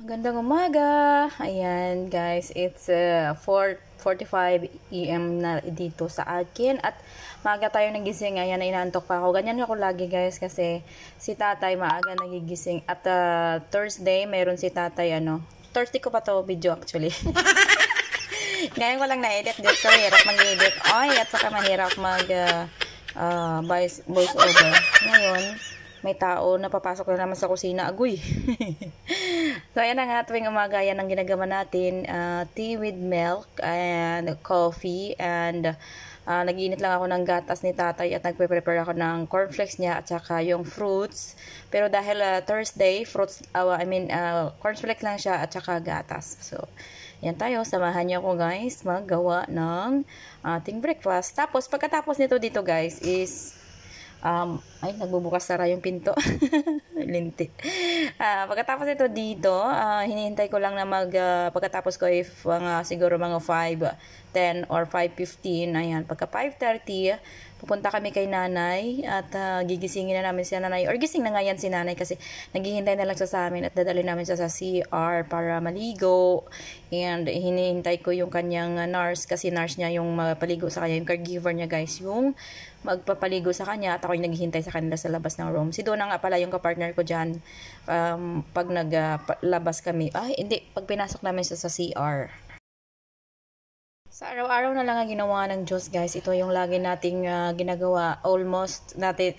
Gandang umaga! Ayan guys, it's 4:45 AM na dito sa akin at maaga tayo nagising. Ayan, inaantok pa ako. Ganyan ako lagi guys kasi si tatay maaga nagigising. At Thursday, mayroon si tatay Thursday ko pa to video actually. Ngayon ko lang na-edit dito. Hirap mag-edit. Ay, at saka mahirap voice over. Ngayon, may tao na papasok na naman sa kusina. Agoy! So, ayan na nga, tuwing umaga, yan ang ginagawa natin. Tea with milk and coffee. And nag-iinit lang ako ng gatas ni tatay at nagpe-prepare ako ng cornflakes niya at saka yung fruits. Pero dahil Thursday, cornflakes lang siya at saka gatas. So, yan tayo. Samahan niyo ako guys maggawa ng ating breakfast. Tapos, pagkatapos nito dito guys is nagbubukas sara yung pinto. Linti. Pagkatapos ito dito, hinihintay ko lang na pagkatapos ko siguro mga 5:10 or 5:15, ayan, pagka 5:30, pupunta kami kay nanay at gigisingin na namin si nanay, or gising na nga yan si nanay kasi naghihintay na lang siya sa amin at dadali namin siya sa CR para maligo. And hinihintay ko yung kanyang nurse kasi nurse niya yung mapaligo sa kanya, yung caregiver niya guys, yung magpapaligo sa kanya at ako yung naghihintay sa kanila sa labas ng room. Si Donna nga pala yung kapartner ko dyan pag naglabas kami. Pag pinasok namin siya sa CR. Sa araw-araw na lang ang ginawa ng Diyos guys. Ito yung lagi nating ginagawa. Almost natin,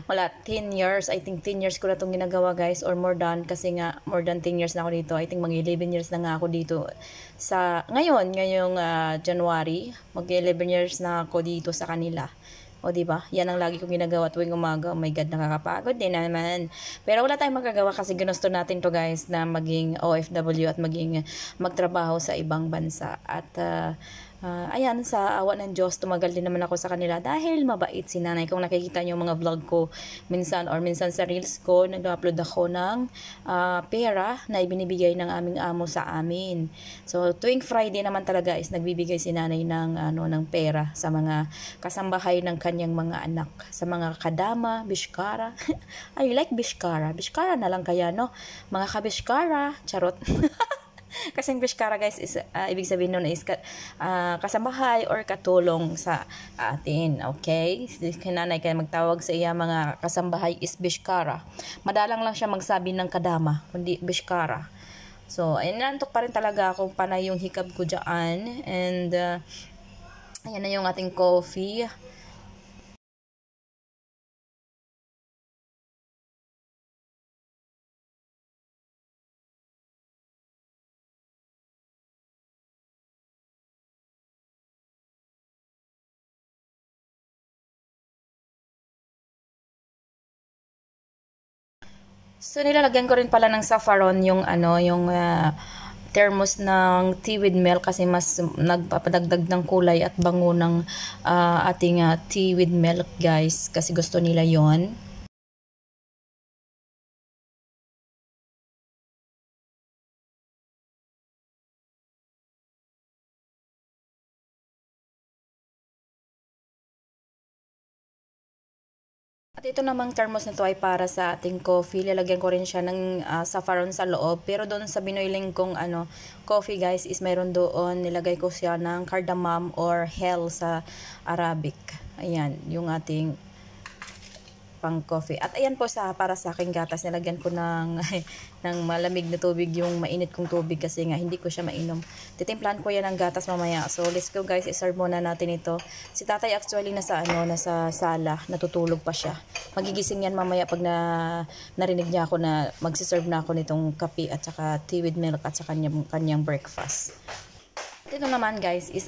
wala, 10 years. I think 10 years ko na itong ginagawa guys. Or more than. Kasi nga, more than 10 years na ako dito. I think mga 11 years na nga ako dito. Ngayong January, mag 11 years na ako dito sa kanila. O diba? Yan ang lagi kong ginagawa tuwing umaga. Oh my God, nakakapagod din naman. Pero wala tayong magagawa kasi ginusto natin to guys na maging OFW at magtrabaho sa ibang bansa. At ayan, sa awa ng Diyos, tumagal din naman ako sa kanila dahil mabait si nanay. Kung nakikita niyo mga vlog ko minsan sa reels ko, nag-upload ako ng pera na ibinibigay ng aming amo sa amin. So tuwing Friday naman talaga is nagbibigay si nanay ng pera sa mga kasambahay ng kanyang mga anak, sa mga kadama, bishkara. I like bishkara. Bishkara na lang kaya, no? Mga kabishkara, charot. Kasi bishkara guys is ibig sabihin nun is kasambahay or katulong sa atin, okay? Nanay kaya magtawag sa iya mga kasambahay is bishkara. Madalang lang siya magsabi ng kadama, kundi bishkara. So, ayun, nantok pa rin talaga ako, panay yung hikab ko dyan. And ayan na yung ating coffee. So, nilalagyan ko rin pala ng saffron yung thermos ng tea with milk kasi mas nagpapadagdag ng kulay at bango ng ating tea with milk guys kasi gusto nila yon. At ito namang thermos na to ay para sa ating coffee. Lalagyan ko rin siya ng saffron sa loob. Pero doon sa binoiling kong coffee guys is meron doon. Nilagay ko siya ng cardamom or hell sa Arabic. Ayan, yung ating pang coffee. At ayan po para sa aking gatas, nilagyan ko ng ng malamig na tubig, yung mainit kong tubig kasi nga hindi ko siya mainom. Titimplahan ko yan ng gatas mamaya. So let's go guys, i-serve muna natin ito. Si tatay actually nasa sala, natutulog pa siya. Magigising yan mamaya pag narinig niya ako na magsiserve na ako nitong kape at saka tea with milk at saka kanyang breakfast. Ito naman guys is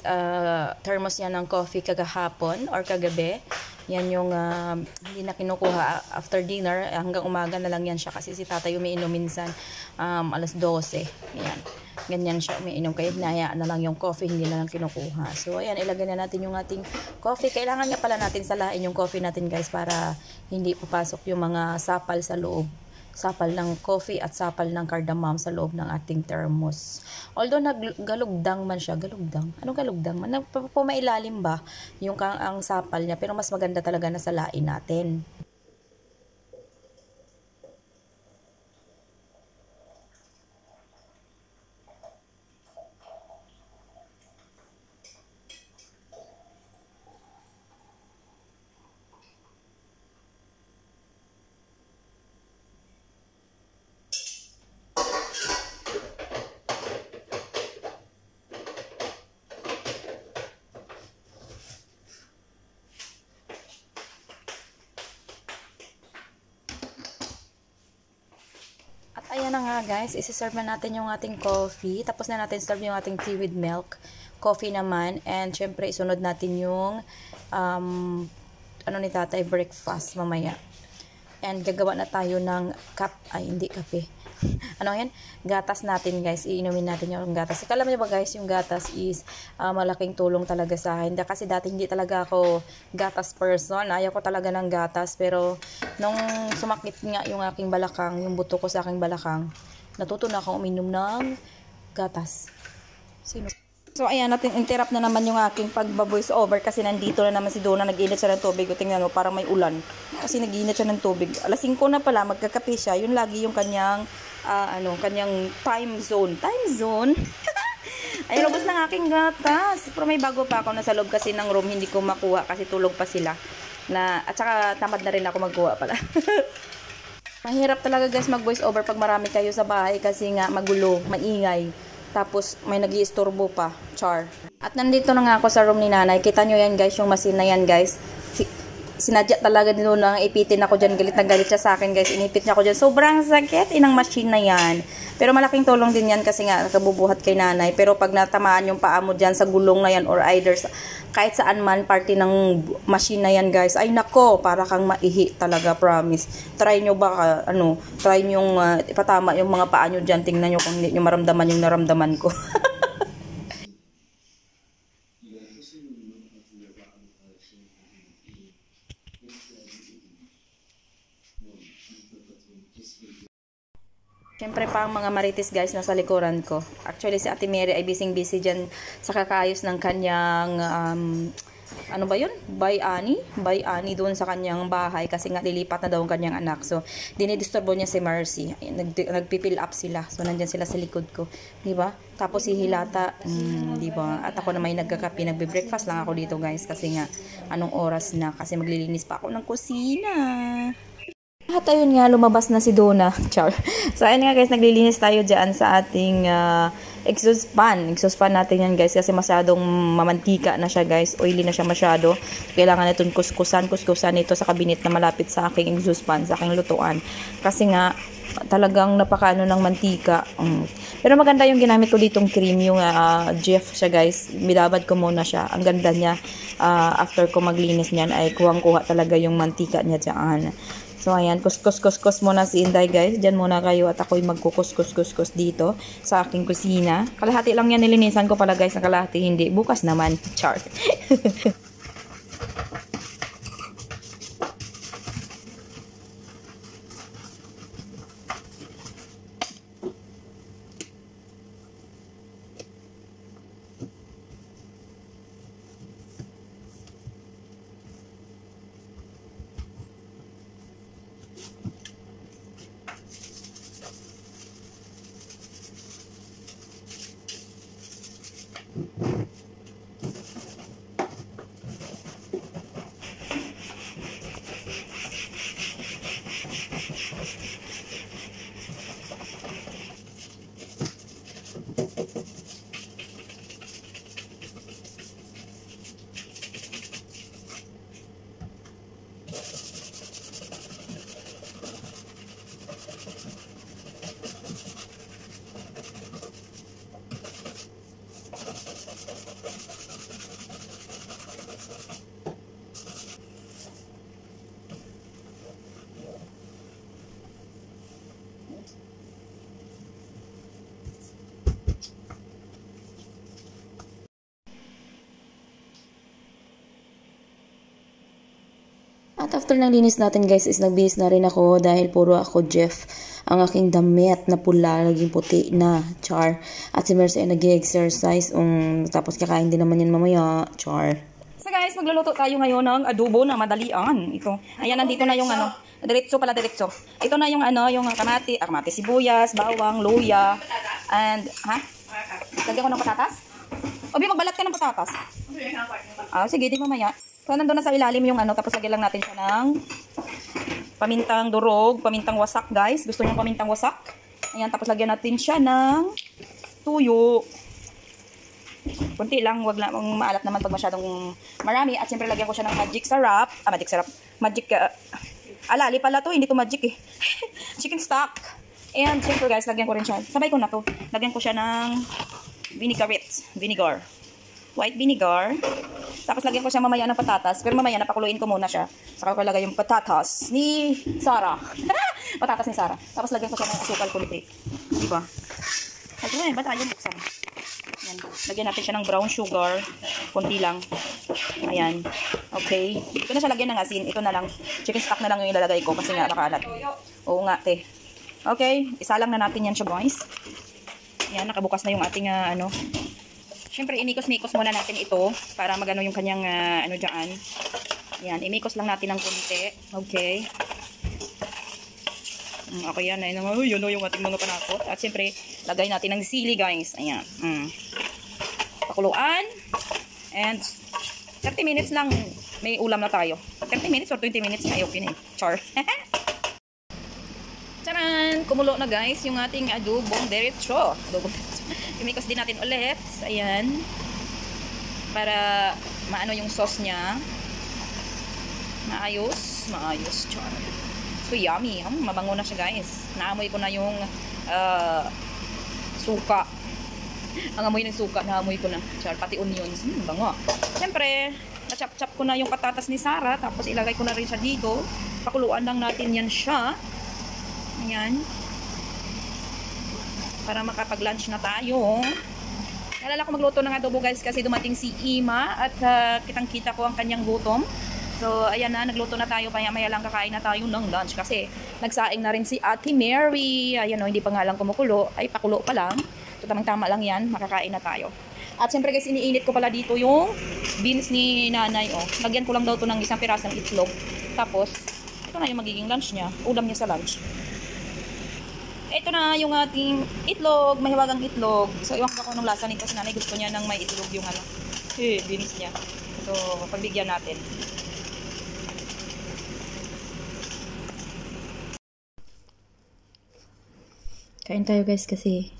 thermos yan ng coffee kagahapon or kagabi. Yan yung hindi na kinukuha after dinner, hanggang umaga na lang yan siya kasi si tatay umiinom minsan alas 12. Yan. Ganyan siya umiinom, kaya hinayaan na lang yung coffee, hindi na lang kinukuha. So ayan, ilagay na natin yung ating coffee. Kailangan nga pala natin salain yung coffee natin guys para hindi papasok yung mga sapal sa loob. Sapal ng coffee at sapal ng cardamom sa loob ng ating thermos. Although galugdang man siya, galugdang. Anong galugdang man? Pumailalim ba yung ang sapal niya, pero mas maganda talaga na salain natin. na nga guys, isi-serve na natin yung ating coffee. Tapos na natin serve yung ating tea with milk. Coffee naman. And syempre, isunod natin yung ano ni tatay, breakfast mamaya. And gagawa na tayo ng hindi kape. Ano yan? Gatas natin guys. Iinumin natin yung gatas. Alam niyo ba guys, yung gatas is malaking tulong talaga sa akin. Kasi dati hindi talaga ako gatas person. Ayaw ko talaga ng gatas. Pero nung sumakit nga yung aking balakang, yung buto ko sa aking balakang, natuto na akong uminom ng gatas. So ayan, interrupt na naman yung aking pagba-voice over kasi nandito na naman si Donna, nag-init siya ng tubig. O tingnan mo, parang may ulan. Kasi nag-init siya ng tubig. Alas 5 na pala, magkakape siya. Yun lagi yung kanyang, kanyang time zone. Time zone? Ay, robos ng aking gatas. Pero may bago pa ako, nasa loob kasi ng room, hindi ko makuha kasi tulog pa sila. At saka tamad na rin ako magkuha pala. Mahirap talaga guys mag-voice over pag marami kayo sa bahay kasi nga magulo, maingay. Tapos, may nag-iistorbo pa. Char. At nandito na nga ako sa room ni nanay. Kita nyo yan guys, yung machine na yan guys. Sinadya talaga din nung ipitin ako dyan. Galit na galit siya sa akin guys. Inipit niya ako dyan. Sobrang sakit. Inang machine na yan. Pero malaking tulong din yan kasi nga nakabubuhat kay nanay. Pero pag natamaan yung paa mo dyan sa gulong na yan or either kahit saan man party ng machine na yan guys. Ay nako, para kang maihi talaga, promise. Try nyo ba, try nyo ipatama yung mga paa nyo dyan. Tingnan nyo kung hindi nyo maramdaman yung naramdaman ko. Siyempre pa ang mga marites guys nasa likuran ko. Actually si Ate Mary ay busy dyan sa kakayos ng kanyang ano ba yun? Bayani doon sa kanyang bahay kasi nga lilipat na daw ang kanyang anak. So dinidisturbo niya si Mercy. Nagpipill up sila. So nandyan sila sa likod ko. Di ba? Tapos si Hilata, di ba? At ako na may nagkakape, nagbe-breakfast lang ako dito guys kasi nga anong oras na kasi maglilinis pa ako ng kusina. At ayun nga, lumabas na si Donna. Char. So ayun nga guys, naglilinis tayo dyan sa ating exhaust fan. Exhaust fan natin yan guys kasi masyadong mamantika na siya guys. Oily na siya masyado. Kailangan natin kuskusan ito sa kabinet na malapit sa aking exhaust fan, sa aking lutuan. Kasi nga, talagang napakaano ng mantika. Pero maganda yung ginamit ko ditong cream, yung Jeff siya guys. Bilabad ko muna siya. Ang ganda niya. After ko maglinis niyan ay kuhang-kuha talaga yung mantika niya dyan. So, ayan, kuskus muna si Inday, guys. Diyan muna kayo at ako'y magkukus dito sa aking kusina. Kalahati lang yan nilinisan ko pala, guys. Na kalahati hindi. Bukas naman. Char. At after ng linis natin guys is nagbihis na rin ako dahil puro ako Jeff ang aking damit na pula, naging puti na, char. At si Mercy ay nag-exercise, tapos kakain din naman yan mamaya, char. So guys, magluluto tayo ngayon ng adobo na madalian. Ito, ayan, nandito na yung diretso. Ito na yung yung kamati, sibuyas, bawang, luya, and, lagyan ko ng patatas? Obi, magbalat ka ng patatas. Sige, di mamaya. So, nandun na sa ilalim yung tapos lagyan lang natin siya ng pamintang durog, pamintang wasak, guys. Gusto niyo pamintang wasak? Ayan, tapos lagyan natin siya ng tuyo. Kunti lang, wag lang maalat naman pag masyadong marami. At siyempre lagyan ko siya ng alali pala to, hindi to magic eh. Chicken stock. And syempre guys, lagyan ko rin siya. Sabay ko na to. Lagyan ko siya ng vinegar. White vinegar. Tapos lagyan ko siya mamaya ng patatas. Pero mamaya napakuluin ko muna siya. Saka ko lagay yung patatas ni Sarah. Patatas ni Sarah. Tapos lagyan ko siya ng asukal kunti. Diba? Ay, ba't ayaw buksan? Ayan. Lagyan natin siya ng brown sugar. Kunti lang. Ayan. Okay. Ito na siya lagyan ng asin. Ito na lang. Chicken stock na lang yung ilalagay ko kasi nga nakalat. Oo nga, te. Okay. Isa lang na natin yan siya, guys. Ayan. Nakabukas na yung ating ano. Siyempre, inikos-mikos muna natin ito para magano yung kanyang ano dyan. Ayan. Imikos lang natin ng kunti. Okay. Okay yan. Ayun yung ating mga panakot. At siyempre, lagay natin ng sili, guys. Ayan. Pakuluan. And 30 minutes lang may ulam na tayo. 30 minutes or 20 minutes na okay na eh. Char. Taran! Kumulo na guys yung ating adobong derecho. Imikos din natin ulit. Ayan. Para maano yung sauce niya. Maayos. Maayos. Char. So yummy. Mabango na siya guys. Naamoy ko na yung suka. Ang amoy ng suka, naamoy ko na. Char, pati onions. Bango. Siyempre, na-chop-chop ko na yung patatas ni Sarah. Tapos ilagay ko na rin siya dito. Pakuluan lang natin yan siya. Ayan. Para makapag-lunch na tayo. Nalala ko magluto ng adobo guys kasi dumating si Ima at kitang-kita ko ang kanyang gutom. So, ayan na, nagluto na tayo. Maya lang kakain na tayo ng lunch kasi nagsaing na rin si Ate Mary. Ayan o, hindi pa nga lang kumukulo. Ay, pakulo pa lang. So, tamang-tama lang yan. Makakain na tayo. At siyempre guys, iniinit ko pala dito yung beans ni nanay. Oh. Lagyan ko lang daw to ng isang pirasong itlog. Tapos, ito na yung magiging lunch niya. Ulam niya sa lunch. Ito na yung ating itlog. Mahiwagang itlog. So, iwan ko ng lasa nito. Si nanay gusto niya ng may itlog yung ano. Beans niya. So, pagbigyan natin. Kain tayo guys kasi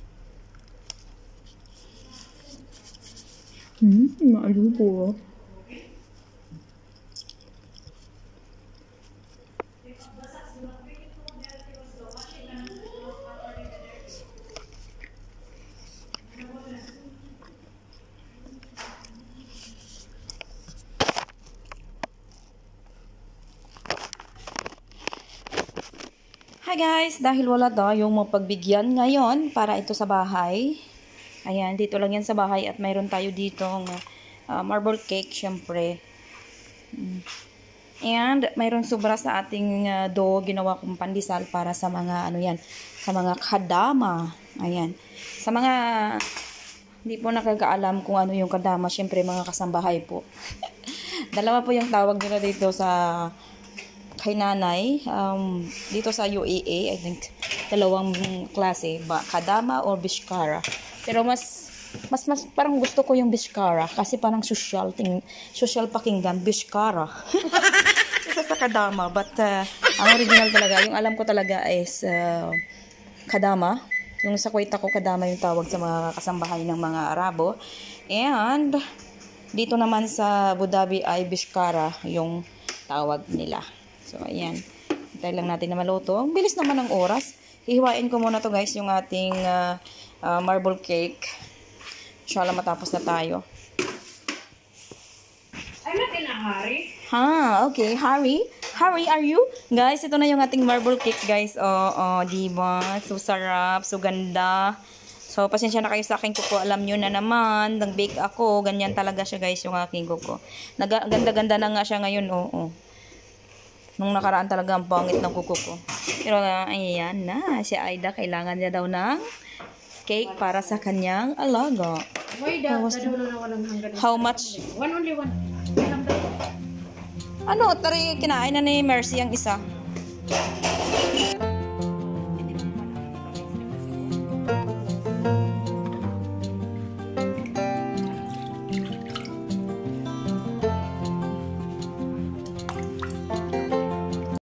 maalubo. Hi guys, dahil wala tayong mapagbigyan ngayon para ito sa bahay. Ayan, dito lang yan sa bahay at mayroon tayo ditong marble cake syempre. And mayroon sobra sa ating dough, ginawa kong pandesal para sa mga ano yan, sa mga kadama. Ayan. Sa mga hindi po nakakaalam kung ano yung kadama, syempre mga kasambahay po. Dalawa po yung tawag nila dito sa kay nanay, dito sa UAE, I think, dalawang klase, kadama or bishkara. Pero mas parang gusto ko yung bishkara kasi parang social pakinggan, bishkara. Isa sa kadama, but ang original talaga, yung alam ko talaga is kadama. Yung sa Kuwait ako, kadama yung tawag sa mga kasambahay ng mga Arabo. And dito naman sa Abu Dhabi ay bishkara yung tawag nila. So, ayan. Hintay lang natin na maluto. Ang bilis naman ng oras. Hihiwain ko muna to guys, yung ating marble cake. Inshallah, matapos na tayo. I'm not in a hurry. Okay. Hurry, are you? Guys, ito na yung ating marble cake, guys. Diba? So, sarap. So, ganda. So, pasensya na kayo sa aking kuko. Alam nyo na naman, nag-bake ako. Ganyan talaga siya, guys, yung aking kuko. Ganda-ganda na nga siya ngayon, Nung nakaraan talaga ang pangit ng kuko ko. Pero ayan na, si Aida kailangan niya daw ng cake para sa kanyang alaga. How much? Only one. Ano, tari kinain na ni Mercy ang isa.